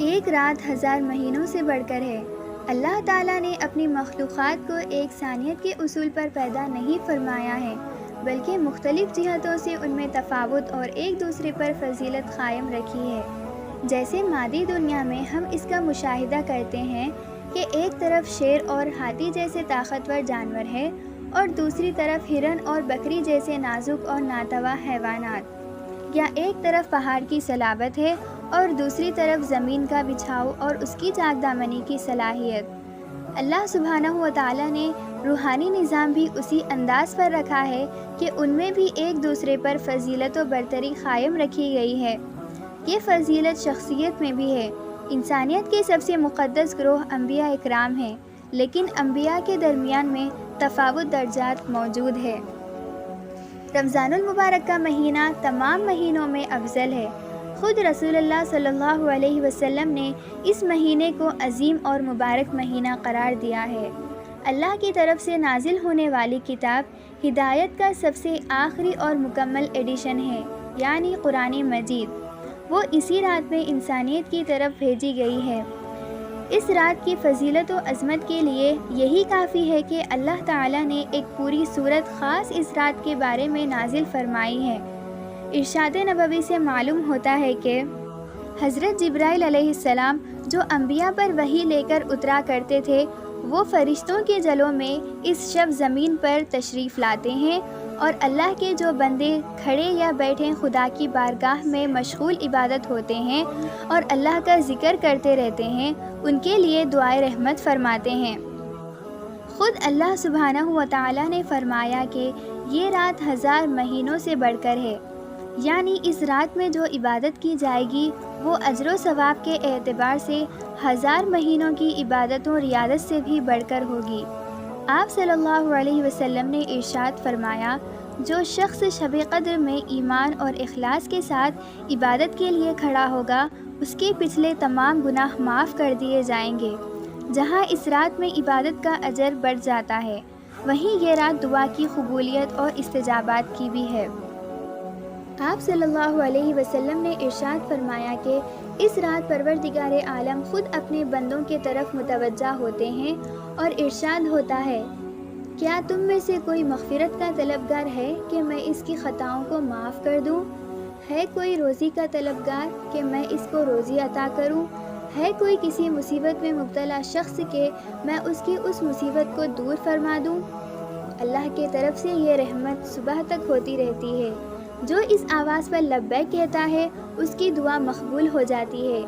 ایک رات 1000 مہینوں سے بڑھ کر ہے۔ اللہ تعالیٰ نے اپنی مخلوقات کو ایک ثانیت کے اصول پر پیدا نہیں فرمایا ہے، بلکہ مختلف جہتوں سے ان میں تفاوت اور ایک دوسرے پر فضیلت قائم رکھی ہے۔ جیسے مادی دنیا میں ہم اس کا مشاہدہ کرتے ہیں کہ ایک طرف شیر اور ہاتھی جیسے طاقتور جانور ہے اور دوسری طرف ہرن اور بکری جیسے نازک اور ناتواں حیوانات، یا ایک طرف پہاڑ کی صلابت ہے اور دوسری طرف زمین کا بچھاؤ اور اس کی چاک دامنی کی صلاحیت۔ اللہ سبحانہ و تعالیٰ نے روحانی نظام بھی اسی انداز پر رکھا ہے کہ ان میں بھی ایک دوسرے پر فضیلت و برتری قائم رکھی گئی ہے۔ یہ فضیلت شخصیت میں بھی ہے۔ انسانیت کے سب سے مقدس گروہ انبیاء اکرام ہیں، لیکن انبیاء کے درمیان میں تفاوت درجات موجود ہے۔ رمضان المبارک کا مہینہ تمام مہینوں میں افضل ہے۔ خود رسول اللہ صلی اللہ علیہ وسلم نے اس مہینے کو عظیم اور مبارک مہینہ قرار دیا ہے۔ اللہ کی طرف سے نازل ہونے والی کتاب ہدایت کا سب سے آخری اور مکمل ایڈیشن ہے، یعنی قرآن مجید۔ وہ اسی رات میں انسانیت کی طرف بھیجی گئی ہے۔ اس رات کی فضیلت و عظمت کے لیے یہی کافی ہے کہ اللہ تعالیٰ نے ایک پوری سورت خاص اس رات کے بارے میں نازل فرمائی ہے۔ ارشاد نبوی سے معلوم ہوتا ہے کہ حضرت جبرائیل علیہ السلام جو انبیاء پر وحی لے کر اترا کرتے تھے، وہ فرشتوں کے جلوں میں اس شب زمین پر تشریف لاتے ہیں، اور اللہ کے جو بندے کھڑے یا بیٹھے خدا کی بارگاہ میں مشغول عبادت ہوتے ہیں اور اللہ کا ذکر کرتے رہتے ہیں، ان کے لیے دعائے رحمت فرماتے ہیں۔ خود اللہ سبحانہ و تعالیٰ نے فرمایا کہ یہ رات 1000 مہینوں سے بڑھ کر ہے، یعنی اس رات میں جو عبادت کی جائے گی وہ اجر و ثواب کے اعتبار سے 1000 مہینوں کی عبادتوں ریاضت سے بھی بڑھ کر ہوگی۔ آپ صلی اللہ علیہ وسلم نے ارشاد فرمایا، جو شخص شب قدر میں ایمان اور اخلاص کے ساتھ عبادت کے لیے کھڑا ہوگا، اس کے پچھلے تمام گناہ معاف کر دیے جائیں گے۔ جہاں اس رات میں عبادت کا اجر بڑھ جاتا ہے، وہیں یہ رات دعا کی قبولیت اور استجابات کی بھی ہے۔ آپ صلی اللہ علیہ وسلم نے ارشاد فرمایا کہ اس رات پروردگار عالم خود اپنے بندوں کے طرف متوجہ ہوتے ہیں اور ارشاد ہوتا ہے، کیا تم میں سے کوئی مغفرت کا طلبگار ہے کہ میں اس کی خطاؤں کو معاف کر دوں؟ ہے کوئی روزی کا طلبگار کہ میں اس کو روزی عطا کروں؟ ہے کوئی کسی مصیبت میں مبتلا شخص کہ میں اس کی اس مصیبت کو دور فرما دوں؟ اللہ کے طرف سے یہ رحمت صبح تک ہوتی رہتی ہے۔ جو اس آواز پر لبیک کہتا ہے اس کی دعا مقبول ہو جاتی ہے۔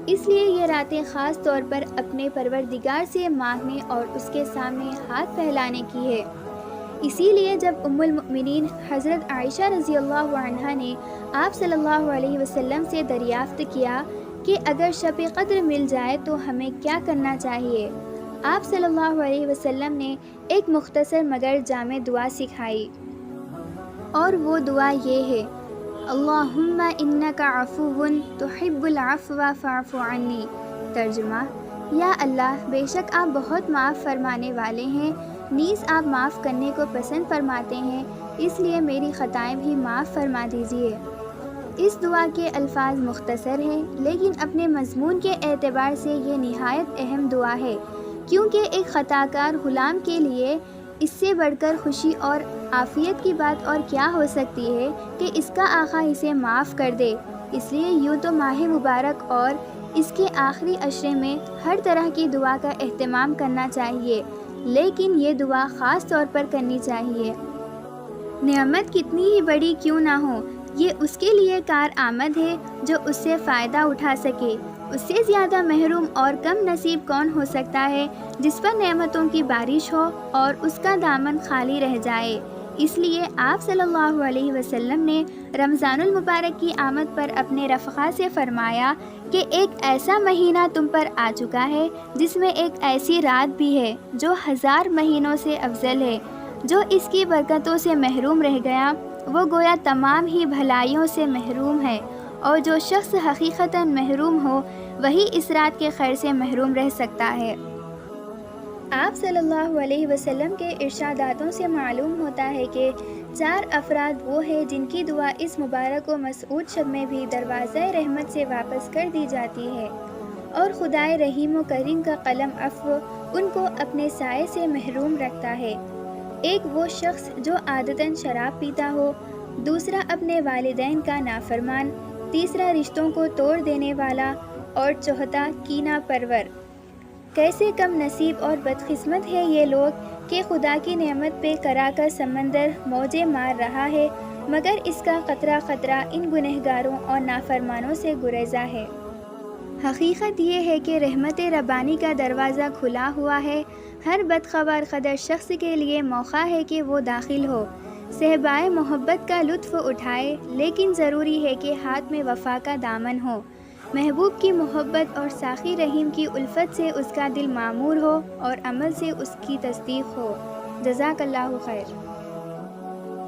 اس لیے یہ راتیں خاص طور پر اپنے پروردگار سے مانگنے اور اس کے سامنے ہاتھ پھیلانے کی ہے۔ اسی لیے جب ام المؤمنین حضرت عائشہ رضی اللہ عنہا نے آپ صلی اللہ علیہ وسلم سے دریافت کیا کہ اگر شب قدر مل جائے تو ہمیں کیا کرنا چاہیے، آپ صلی اللہ علیہ وسلم نے ایک مختصر مگر جامع دعا سکھائی، اور وہ دعا یہ ہے، اللہم انک عفو تحب العفو فاعف عنی۔ ترجمہ، یا اللہ بے شک آپ بہت معاف فرمانے والے ہیں، نیز آپ معاف کرنے کو پسند فرماتے ہیں، اس لیے میری خطائیں بھی معاف فرما دیجیے۔ اس دعا کے الفاظ مختصر ہیں، لیکن اپنے مضمون کے اعتبار سے یہ نہایت اہم دعا ہے، کیونکہ ایک خطا کار غلام کے لیے اس سے بڑھ کر خوشی اور عافیت کی بات اور کیا ہو سکتی ہے کہ اس کا آقا اسے معاف کر دے۔ اس لیے یوں تو ماہ مبارک اور اس کے آخری عشرے میں ہر طرح کی دعا کا اہتمام کرنا چاہیے، لیکن یہ دعا خاص طور پر کرنی چاہیے۔ نعمت کتنی ہی بڑی کیوں نہ ہو، یہ اس کے لیے کارآمد ہے جو اس سے فائدہ اٹھا سکے۔ اس سے زیادہ محروم اور کم نصیب کون ہو سکتا ہے جس پر نعمتوں کی بارش ہو اور اس کا دامن خالی رہ جائے۔ اس لیے آپ صلی اللہ علیہ وسلم نے رمضان المبارک کی آمد پر اپنے رفقا سے فرمایا کہ ایک ایسا مہینہ تم پر آ چکا ہے جس میں ایک ایسی رات بھی ہے جو 1000 مہینوں سے افضل ہے۔ جو اس کی برکتوں سے محروم رہ گیا وہ گویا تمام ہی بھلائیوں سے محروم ہے، اور جو شخص حقیقتاً محروم ہو وہی اس رات کے خیر سے محروم رہ سکتا ہے۔ آپ صلی اللہ علیہ وسلم کے ارشاداتوں سے معلوم ہوتا ہے کہ 4 افراد وہ ہیں جن کی دعا اس مبارک و مسعود شب میں بھی دروازہ رحمت سے واپس کر دی جاتی ہے۔ اور خدائے رحیم و کریم کا قلم عفو ان کو اپنے سائے سے محروم رکھتا ہے۔ ایک وہ شخص جو عادتاً شراب پیتا ہو، دوسرا اپنے والدین کا نافرمان، تیسرا رشتوں کو توڑ دینے والا اور چوتھا کینہ پرور۔ کیسے کم نصیب اور بدقسمت ہے یہ لوگ کہ خدا کی نعمت پہ کرا کا سمندر موجیں مار رہا ہے، مگر اس کا قطرہ قطرہ ان گنہگاروں اور نافرمانوں سے گریزاں ہے۔ حقیقت یہ ہے کہ رحمت ربانی کا دروازہ کھلا ہوا ہے، ہر بدخبر قدر شخص کے لیے موقع ہے کہ وہ داخل ہو، صحبائے محبت کا لطف اٹھائے، لیکن ضروری ہے کہ ہاتھ میں وفا کا دامن ہو، محبوب کی محبت اور ساقی رحیم کی الفت سے اس کا دل معمور ہو اور عمل سے اس کی تصدیق ہو۔ جزاک اللہ خیر۔